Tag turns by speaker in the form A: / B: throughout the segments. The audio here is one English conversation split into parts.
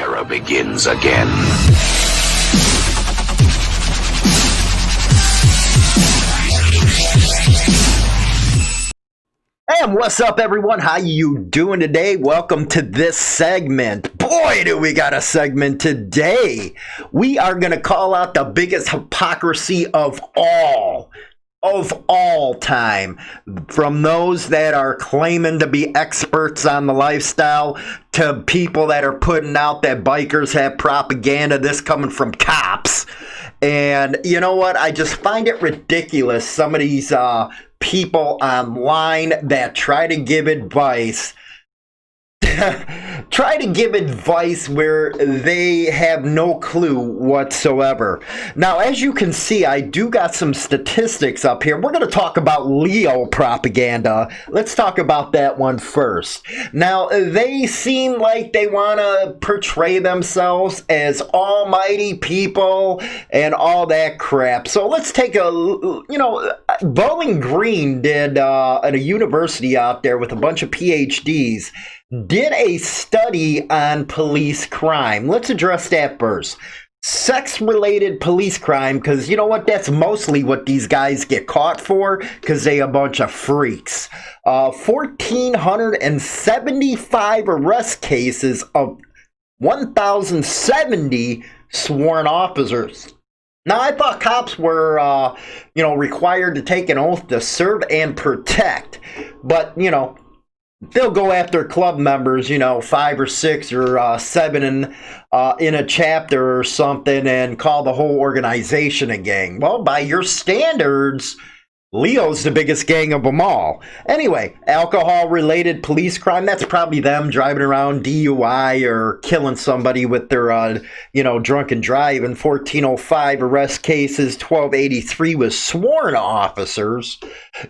A: terror begins again.
B: And what's up, everyone? How you doing today? Welcome to this segment. Boy, do we got a segment today. We are going to call out the biggest hypocrisy of all time, from those that are claiming to be experts on the lifestyle to people that are putting out that bikers have propaganda. This coming from cops. And you know what? I just find it ridiculous. Some of these people online that try to give advice where they have no clue whatsoever. Now, as you can see, I do got some statistics up here. We're going to talk about Leo propaganda. Let's talk about that one first. Now, they seem like they want to portray themselves as almighty people and all that crap. So let's take Bowling Green did at a university out there with a bunch of PhDs, did a study on police crime. Let's address that first. Sex-related police crime, because you know what? That's mostly what these guys get caught for, because they a bunch of freaks. 1,475 arrest cases of 1,070 sworn officers. Now, I thought cops were, required to take an oath to serve and protect, but, they'll go after club members, 5 or 6 or 7 in a chapter or something and call the whole organization a gang. Well, by your standards, Leo's the biggest gang of them all. Anyway, alcohol-related police crime, that's probably them driving around DUI or killing somebody with their, drunken driving. 1,405 arrest cases, 1,283 with sworn officers.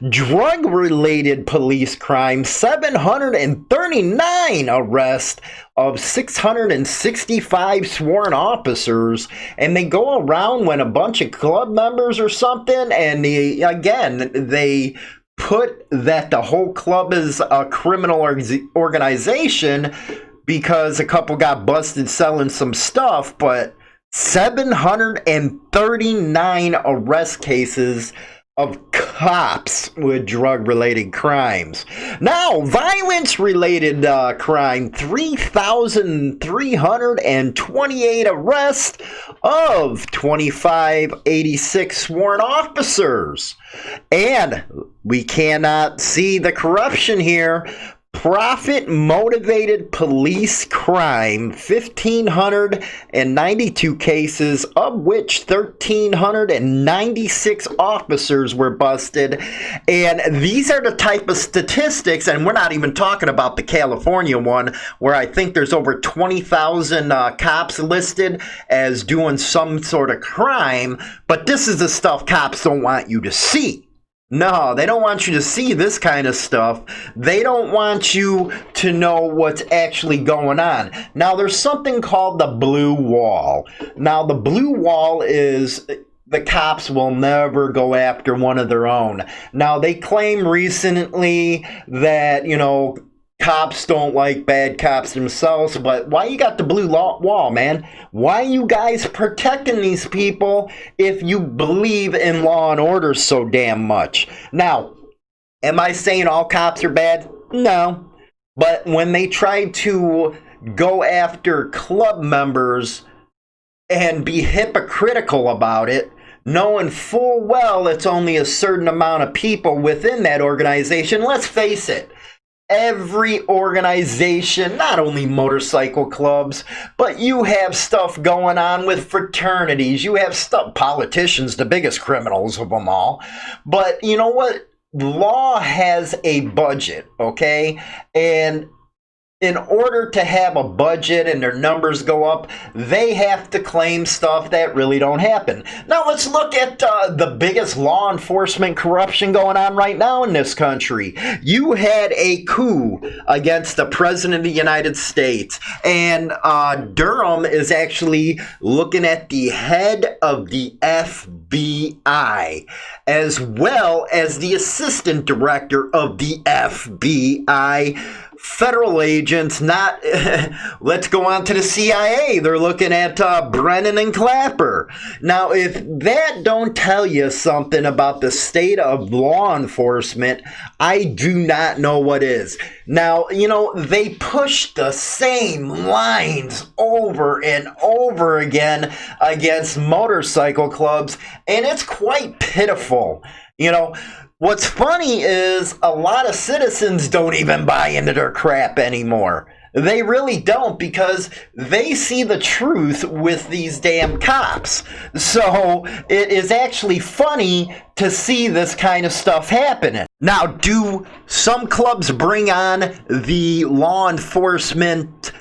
B: Drug-related police crime, 739 arrests of 665 sworn officers, and they go around when a bunch of club members or something, and they put that the whole club is a criminal organization because a couple got busted selling some stuff, but 739 arrest cases of cops with drug-related crimes. Now, violence-related crime, 3,328 arrests of 2,586 sworn officers. And we cannot see the corruption here. Profit-motivated police crime, 1,592 cases, of which 1,396 officers were busted. And these are the type of statistics, and we're not even talking about the California one, where I think there's over 20,000 cops listed as doing some sort of crime. But this is the stuff cops don't want you to see. No, they don't want you to see this kind of stuff. They don't want you to know what's actually going on. Now, there's something called the blue wall. Now, the blue wall is the cops will never go after one of their own. Now, they claim recently that, cops don't like bad cops themselves, but why you got the blue wall, man? Why are you guys protecting these people if you believe in law and order so damn much? Now, am I saying all cops are bad? No. But when they try to go after club members and be hypocritical about it, knowing full well it's only a certain amount of people within that organization, let's face it, every organization, not only motorcycle clubs, but you have stuff going on with fraternities. You have stuff, politicians, the biggest criminals of them all. But you know what? Law has a budget, okay? And in order to have a budget and their numbers go up, they have to claim stuff that really don't happen. Now let's look at the biggest law enforcement corruption going on right now in this country. You had a coup against the President of the United States, and Durham is actually looking at the head of the FBI, as well as the assistant director of the FBI, federal agents, not, let's go on to the CIA. They're looking at Brennan and Clapper. Now, if that don't tell you something about the state of law enforcement, I do not know what is. Now, you know, they push the same lines over and over again against motorcycle clubs, and it's quite pitiful. You know, what's funny is a lot of citizens don't even buy into their crap anymore. They really don't, because they see the truth with these damn cops. So it is actually funny to see this kind of stuff happening. Now, do some clubs bring on the law enforcement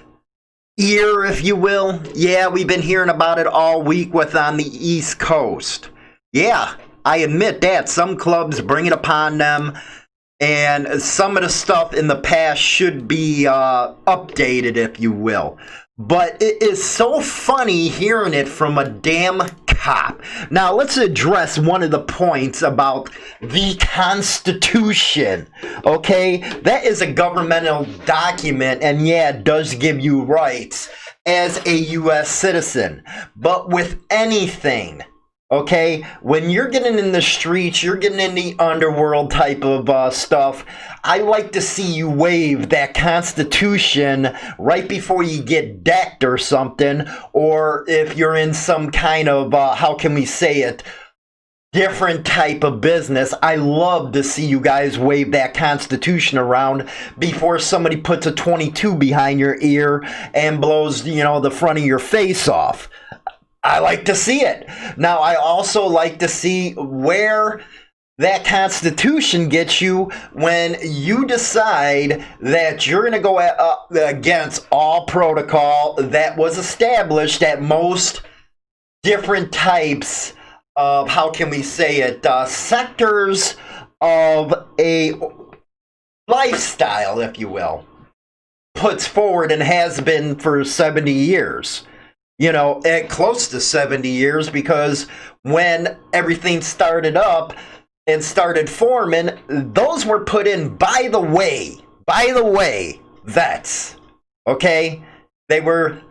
B: ear, if you will? Yeah, we've been hearing about it all week on the East Coast. Yeah, I admit that. Some clubs bring it upon them. And some of the stuff in the past should be updated, if you will. But it is so funny hearing it from a damn cop. Now, let's address one of the points about the Constitution. Okay? That is a governmental document, and yeah, it does give you rights as a U.S. citizen. But with anything, okay, when you're getting in the streets, you're getting in the underworld type of stuff, I like to see you wave that Constitution right before you get decked or something, or if you're in some kind of, how can we say it, different type of business. I love to see you guys wave that Constitution around before somebody puts a 22 behind your ear and blows, you know, the front of your face off. I like to see it. Now, I also like to see where that Constitution gets you when you decide that you're going to go against all protocol that was established at most different types of, how can we say it, sectors of a lifestyle, if you will, puts forward and has been for 70 years. You know, at close to 70 years, because when everything started up and started forming, those were put in, by the way, vets. Okay? They were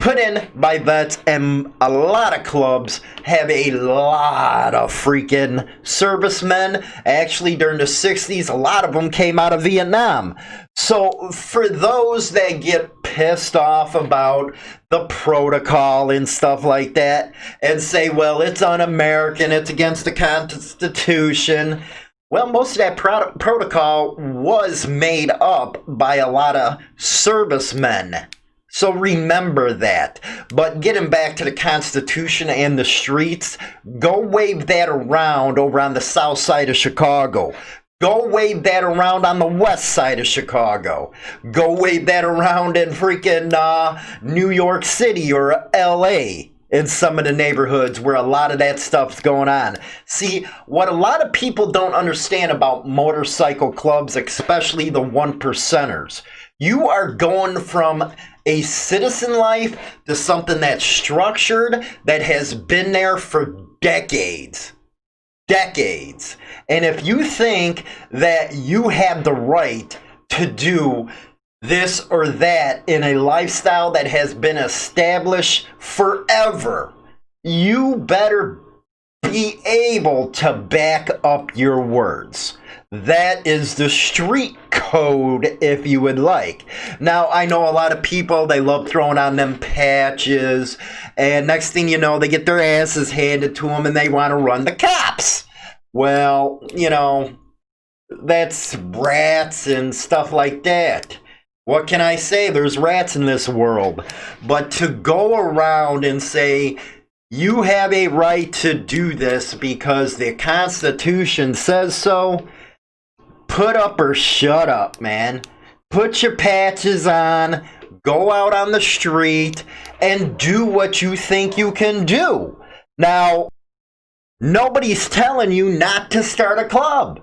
B: put in by vets, and a lot of clubs have a lot of freaking servicemen. Actually, during the 60s, a lot of them came out of Vietnam. So for those that get pissed off about the protocol and stuff like that and say, well, it's un-American, it's against the Constitution. Well, most of that protocol was made up by a lot of servicemen. So remember that. But getting back to the Constitution and the streets, go wave that around over on the south side of Chicago. Go wave that around on the west side of Chicago. Go wave that around in freaking New York City or LA, in some of the neighborhoods where a lot of that stuff's going on. See, what a lot of people don't understand about motorcycle clubs, especially the one percenters, you are going from a citizen life to something that's structured, that has been there for decades. Decades. And if you think that you have the right to do this or that in a lifestyle that has been established forever, you better be able to back up your words. That is the street code, if you would like. Now, I know a lot of people, they love throwing on them patches, and next thing you know, they get their asses handed to them and they want to run the cops. Well, you know, that's rats and stuff like that. What can I say? There's rats in this world. But to go around and say, you have a right to do this because the Constitution says so, put up or shut up, man. Put your patches on, go out on the street, and do what you think you can do. Now, nobody's telling you not to start a club.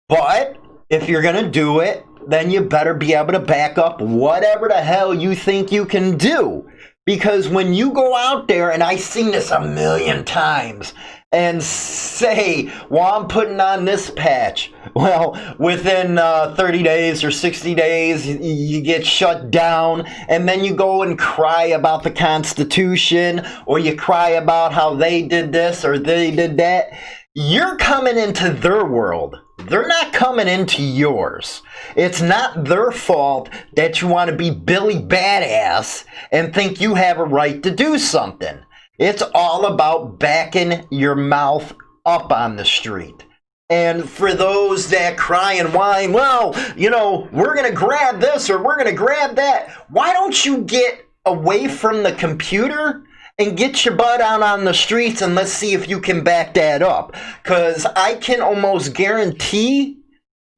B: But if you're going to do it, then you better be able to back up whatever the hell you think you can do. Because when you go out there, and I've seen this a million times, and say, well, I'm putting on this patch. Well, within 30 days or 60 days, you get shut down, and then you go and cry about the Constitution, or you cry about how they did this or they did that. You're coming into their world. They're not coming into yours. It's not their fault that you want to be Billy Badass and think you have a right to do something. It's all about backing your mouth up on the street. And for those that cry and whine, well, you know, we're going to grab this or we're going to grab that. Why don't you get away from the computer and get your butt out on the streets, and let's see if you can back that up. Because I can almost guarantee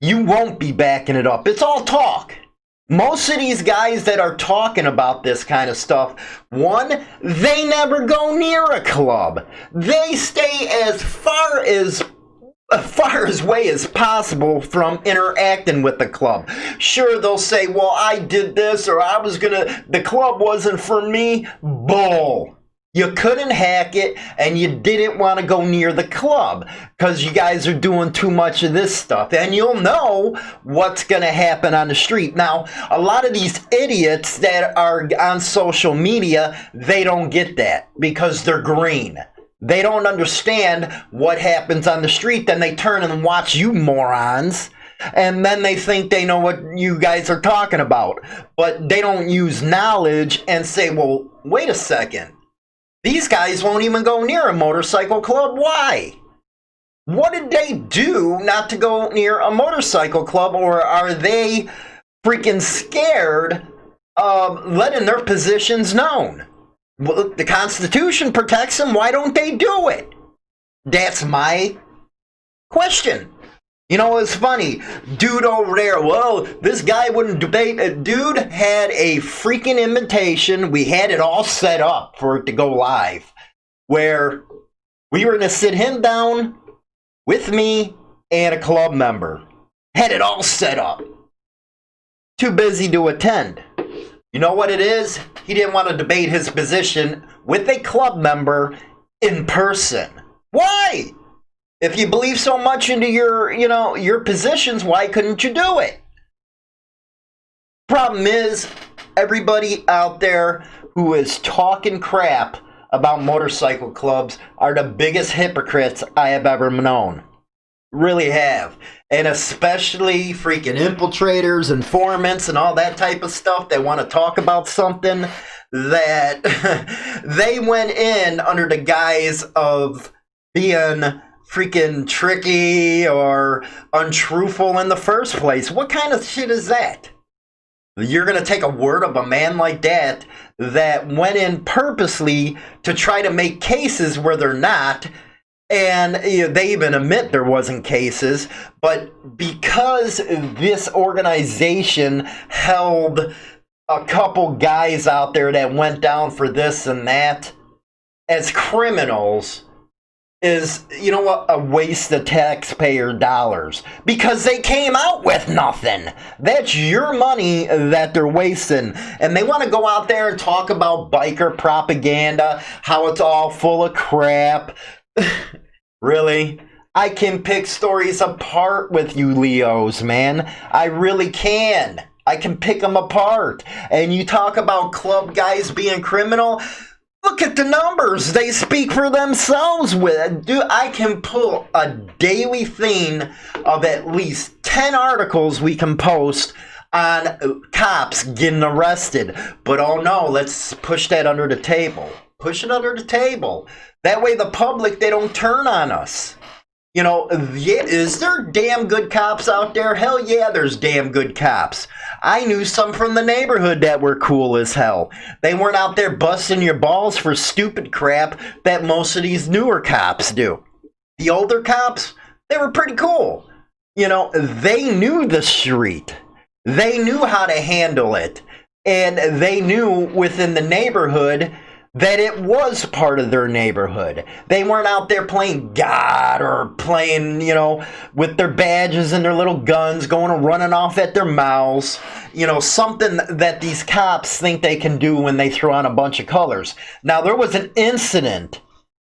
B: you won't be backing it up. It's all talk. Most of these guys that are talking about this kind of stuff, one, they never go near a club. They stay as far away as possible from interacting with the club. Sure, they'll say, well, I did this, or the club wasn't for me. Bull. You couldn't hack it, and you didn't want to go near the club because you guys are doing too much of this stuff, and you'll know what's going to happen on the street. Now, a lot of these idiots that are on social media, they don't get that because they're green. They don't understand what happens on the street. Then they turn and watch you morons, and then they think they know what you guys are talking about. But they don't use knowledge and say, well, wait a second. These guys won't even go near a motorcycle club. Why? What did they do not to go near a motorcycle club? Or are they freaking scared of letting their positions known? Well, the Constitution protects them. Why don't they do it? That's my question. You know, it's funny. Dude over there, well, this guy wouldn't debate. A dude had a freaking invitation. We had it all set up for it to go live, where we were going to sit him down with me and a club member. Had it all set up. Too busy to attend. You know what it is? He didn't want to debate his position with a club member in person. Why? If you believe so much into your positions, why couldn't you do it? Problem is, everybody out there who is talking crap about motorcycle clubs are the biggest hypocrites I have ever known. Really have. And especially freaking infiltrators, informants, and all that type of stuff that want to talk about something that they went in under the guise of being freaking tricky or untruthful in the first place. What kind of shit is that? You're going to take a word of a man like that went in purposely to try to make cases where they're not, and they even admit there wasn't cases, but because this organization held a couple guys out there that went down for this and that as criminals, is, you know what, a waste of taxpayer dollars because they came out with nothing. That's your money that they're wasting. And they want to go out there and talk about biker propaganda, how it's all full of crap. Really? I can pick stories apart with you Leos, man. I really can. I can pick them apart. And you talk about club guys being criminal. Look at the numbers. They speak for themselves. Dude, I can pull a daily thing of at least 10 articles we can post on cops getting arrested. But oh no, let's push that under the table. Push it under the table. That way the public, they don't turn on us. You know, yeah, is there damn good cops out there? Hell yeah, there's damn good cops. I knew some from the neighborhood that were cool as hell. They weren't out there busting your balls for stupid crap that most of these newer cops do. The older cops, they were pretty cool. You know, they knew the street. They knew how to handle it. And they knew within the neighborhood that it was part of their neighborhood. They weren't out there playing God or playing, you know, with their badges and their little guns going and running off at their mouths. You know, something that these cops think they can do when they throw on a bunch of colors. Now, there was an incident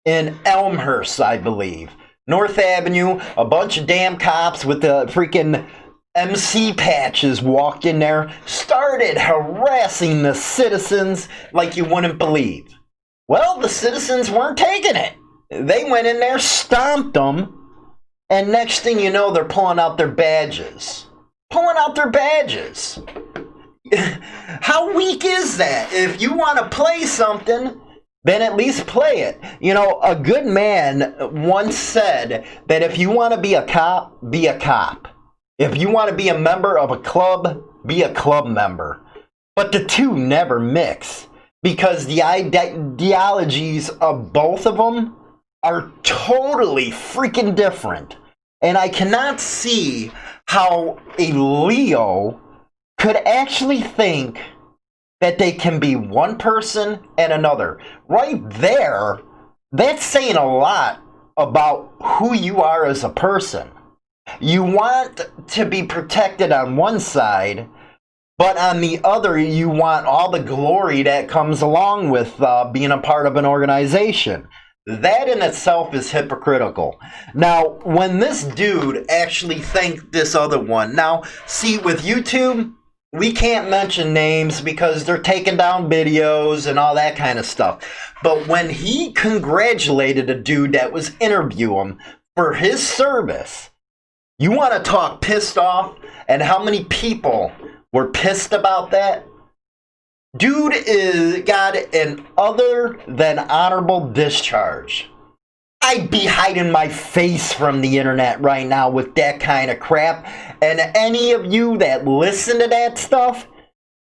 B: in Elmhurst, I believe. North Avenue, a bunch of damn cops with the freaking MC patches walked in there, started harassing the citizens like you wouldn't believe. Well, the citizens weren't taking it. They went in there, stomped them, and next thing you know, they're pulling out their badges. Pulling out their badges. How weak is that? If you want to play something, then at least play it. You know, a good man once said that if you want to be a cop, be a cop. If you want to be a member of a club, be a club member. But the two never mix, because the ideologies of both of them are totally freaking different. And I cannot see how a Leo could actually think that they can be one person and another. Right there, that's saying a lot about who you are as a person. You want to be protected on one side, but on the other, you want all the glory that comes along with being a part of an organization. That in itself is hypocritical. Now, when this dude actually thanked this other one, now, see, with YouTube, we can't mention names because they're taking down videos and all that kind of stuff. But when he congratulated a dude that was interviewing him for his service, you want to talk pissed off, and how many people were pissed about that? Dude got an other than honorable discharge. I'd be hiding my face from the internet right now with that kind of crap. And any of you that listen to that stuff,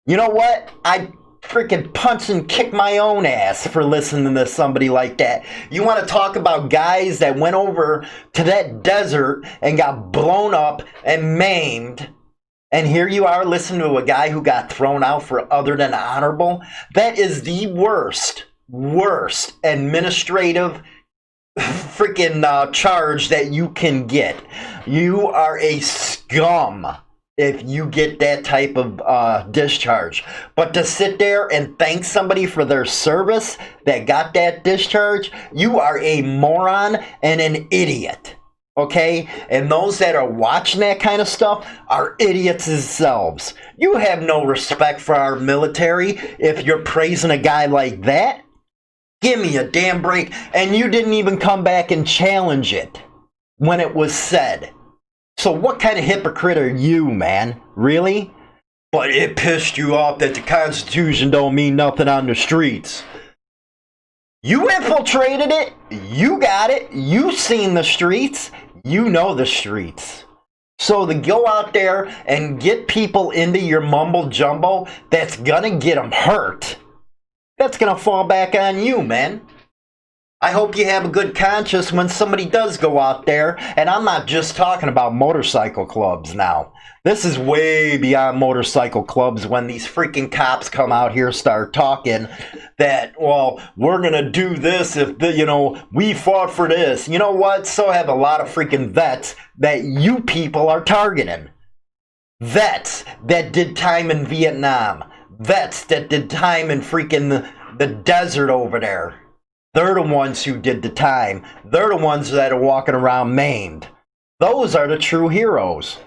B: you know what? I'd freaking punch and kick my own ass for listening to somebody like that. You want to talk about guys that went over to that desert and got blown up and maimed, and here you are listening to a guy who got thrown out for other than honorable? That is the worst administrative freaking charge that you can get. You are a scum if you get that type of discharge. But to sit there and thank somebody for their service that got that discharge, you are a moron and an idiot. Okay? And those that are watching that kind of stuff are idiots themselves. You have no respect for our military if you're praising a guy like that. Give me a damn break. And you didn't even come back and challenge it when it was said. So what kind of hypocrite are you, man? Really? But it pissed you off that the Constitution don't mean nothing on the streets. You infiltrated it. You got it. You seen the streets. You know the streets. So to go out there and get people into your mumble jumbo that's gonna get them hurt, that's gonna fall back on you, man. I hope you have a good conscience when somebody does go out there, and I'm not just talking about motorcycle clubs now. This is way beyond motorcycle clubs when these freaking cops come out here start talking that, well, we're gonna do this if, we fought for this. You know what? So have a lot of freaking vets that you people are targeting. Vets that did time in Vietnam. Vets that did time in freaking the desert over there. They're the ones who did the time. They're the ones that are walking around maimed. Those are the true heroes.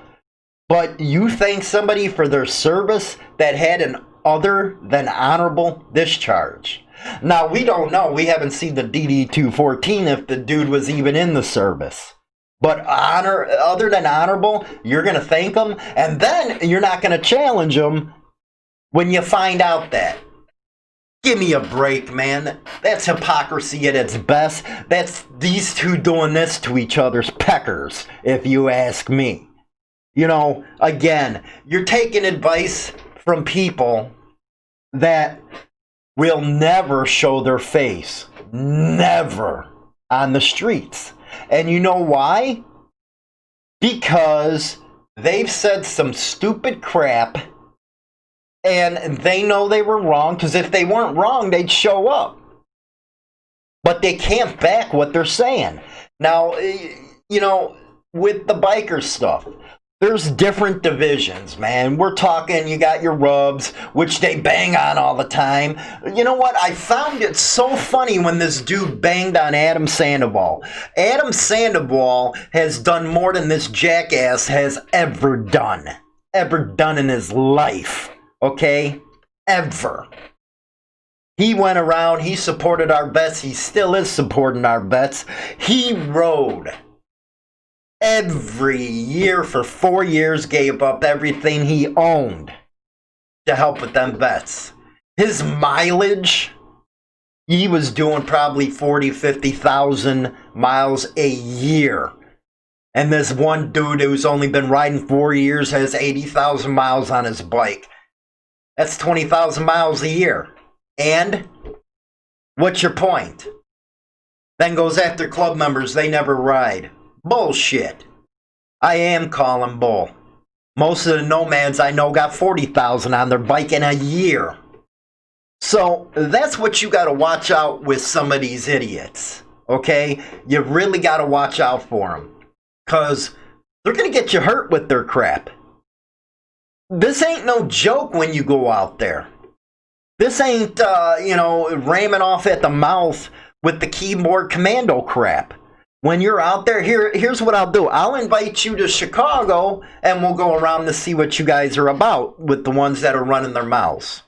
B: But you thank somebody for their service that had an other than honorable discharge. Now, we don't know. We haven't seen the DD-214 if the dude was even in the service. But other than honorable, you're going to thank them, and then you're not going to challenge them when you find out that. Give me a break, man. That's hypocrisy at its best. That's these two doing this to each other's peckers, if you ask me. You know, again, you're taking advice from people that will never show their face. Never on the streets. And you know why? Because they've said some stupid crap and they know they were wrong, because if they weren't wrong, they'd show up. But they can't back what they're saying. Now, with the biker stuff, There's different divisions, man. We're talking, you got your rubs, which they bang on all the time. You know what? I found it so funny when this dude banged on Adam Sandoval. Adam Sandoval has done more than this jackass has ever done in his life. Okay? Ever. He went around, he supported our vets, he still is supporting our vets. He rode every year for 4 years, gave up everything he owned to help with them vets. His mileage, he was doing probably 40, 50,000 miles a year. And this one dude who's only been riding 4 years has 80,000 miles on his bike. That's 20,000 miles a year. And what's your point? Then goes after club members, they never ride. Bullshit. I am calling bull. Most of the nomads I know got 40,000 on their bike in a year. So that's what you got to watch out with some of these idiots. Okay? You really got to watch out for them. Because they're going to get you hurt with their crap. This ain't no joke when you go out there. This ain't, ramming off at the mouth with the keyboard commando crap. When you're out there, here's what I'll do. I'll invite you to Chicago, and we'll go around to see what you guys are about with the ones that are running their mouths.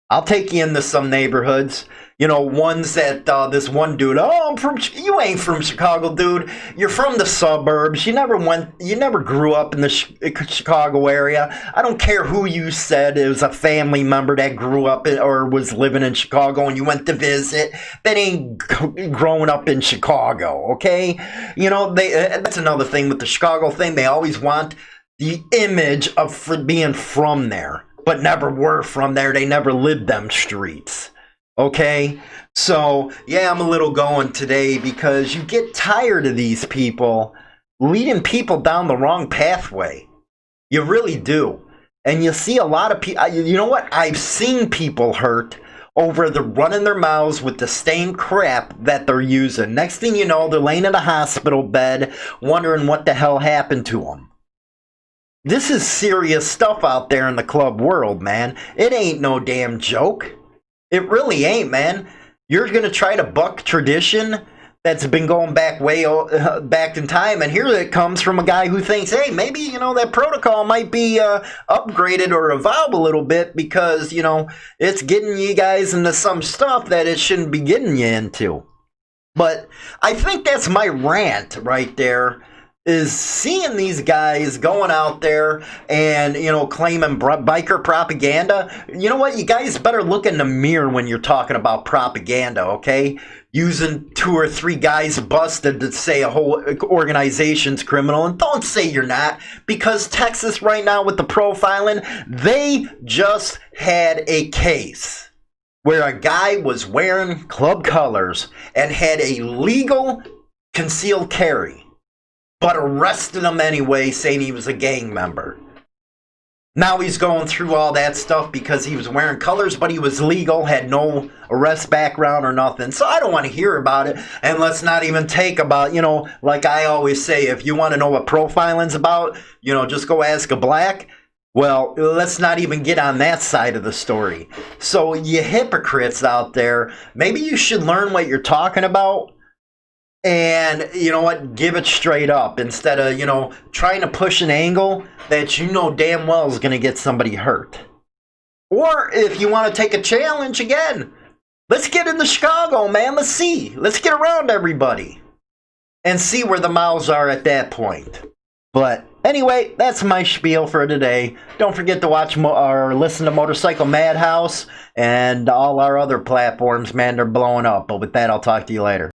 B: I'll take you into some neighborhoods. You know, ones that this one dude, you ain't from Chicago, dude. You're from the suburbs. You never grew up in the Chicago area. I don't care who you said it was a family member that grew up or was living in Chicago and you went to visit. That ain't growing up in Chicago, okay? You know, that's another thing with the Chicago thing. They always want the image of being from there, but never were from there. They never lived them streets. Okay, so yeah, I'm a little going today because you get tired of these people leading people down the wrong pathway. You really do. And you see a lot of people, you know what? I've seen people hurt over the running their mouths with the same crap that they're using. Next thing you know, they're laying in a hospital bed wondering what the hell happened to them. This is serious stuff out there in the club world, man. It ain't no damn joke. It really ain't, man. You're going to try to buck tradition that's been going back way back in time, and here it comes from a guy who thinks, hey, maybe, that protocol might be upgraded or evolved a little bit because, it's getting you guys into some stuff that it shouldn't be getting you into. But I think that's my rant right there. Is seeing these guys going out there and, claiming biker propaganda. You know what? You guys better look in the mirror when you're talking about propaganda, okay? Using 2 or 3 guys busted to say a whole organization's criminal. And don't say you're not, because Texas right now with the profiling, they just had a case where a guy was wearing club colors and had a legal concealed carry, but arrested him anyway, saying he was a gang member. Now he's going through all that stuff because he was wearing colors, but he was legal, had no arrest background or nothing. So I don't want to hear about it. And let's not even take about, like I always say, if you want to know what profiling's about, just go ask a black. Well, let's not even get on that side of the story. So you hypocrites out there, maybe you should learn what you're talking about. And you know what? Give it straight up instead of, trying to push an angle that damn well is going to get somebody hurt. Or if you want to take a challenge again, let's get into Chicago, man. Let's see. Let's get around everybody and see where the mouths are at that point. But anyway, that's my spiel for today. Don't forget to watch or listen to Motorcycle Madhouse and all our other platforms, man. They're blowing up. But with that, I'll talk to you later.